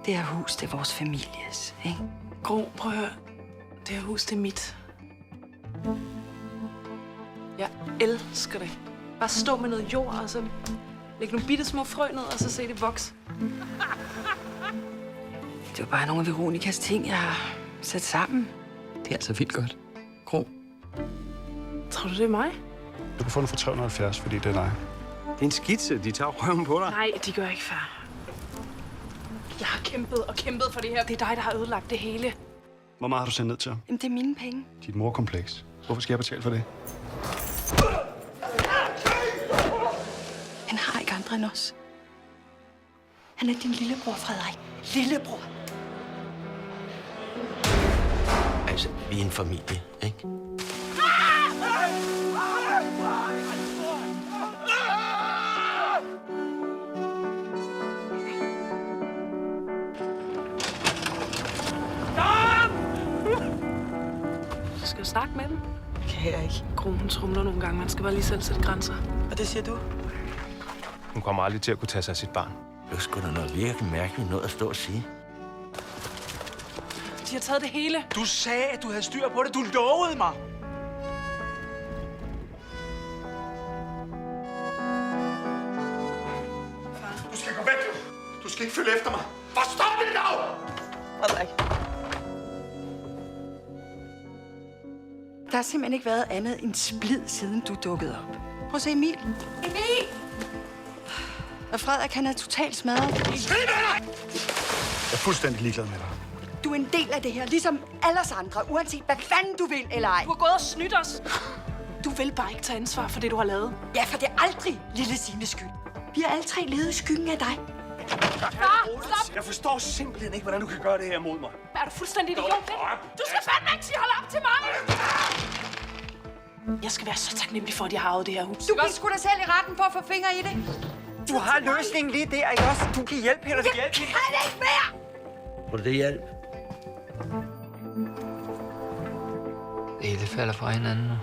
Det her hus, det er vores families, ikke? Gro, prøv at høre. Det her hus, det er mit. Jeg elsker det. Bare stå med noget jord, og så lægge nogle bitte små frø ned, og så se det vokse. Det var bare nogle af Veronikas ting, jeg har sat sammen. Det er altså vildt godt. Gro. Tror du, det er mig? Du kan få den for 370, fordi det er dig. Det er en skitse. De tager røven på dig. Nej, de gør ikke, far. Jeg har kæmpet og kæmpet for det her. Det er dig, der har ødelagt det hele. Hvor meget har du sendt ned til ham? Jamen, det er mine penge. Dit morkompleks. Hvorfor skal jeg betale for det? Han har ikke andre end os. Han er din lillebror, Frederik. Lillebror. Altså, vi er en familie, ikke? Så skal jeg snakke med dem. Kan jeg ikke. Gro, hun trumler nogle gange. Man skal bare lige selv sætte grænser. Og det siger du? Hun kommer aldrig til at kunne tage sig af sit barn. Det er sgu da noget virkelig mærkeligt noget at stå og sige. De har taget det hele. Du sagde, at du havde styr på det. Du lovede mig. Du skal gå væk. Du skal ikke følge efter mig. Bare stop det nu! Frederik. Der har simpelthen ikke været andet end splid, siden du dukkede op. Prøv at se Emil. Emil! Og Frederik, han er totalt smadret. Jeg er fuldstændig ligeglad med dig. Du er en del af det her, ligesom alle os andre, uanset hvad fanden du vil eller ej. Du har gået og snydt os. Du vil bare ikke tage ansvar for det, du har lavet. Ja, for det er aldrig lille Signes skyld. Vi har alle tre levet i skyggen af dig. Far, stop! Jeg forstår simpelthen ikke, hvordan du kan gøre det her mod mig. Er du fuldstændig idiot? Du skal fandme ikke sige hold op til mig! Jeg skal være så taknemmelig for, at jeg har arvet det her hus. Du gik sgu da selv i retten for at få fingre i det. Du har løsningen lige der, ikke også? Du kan hjælpe hende, og hjælpe hende. Kan det ikke mere? Og det hjælp. Det hele falder fra hinanden nu.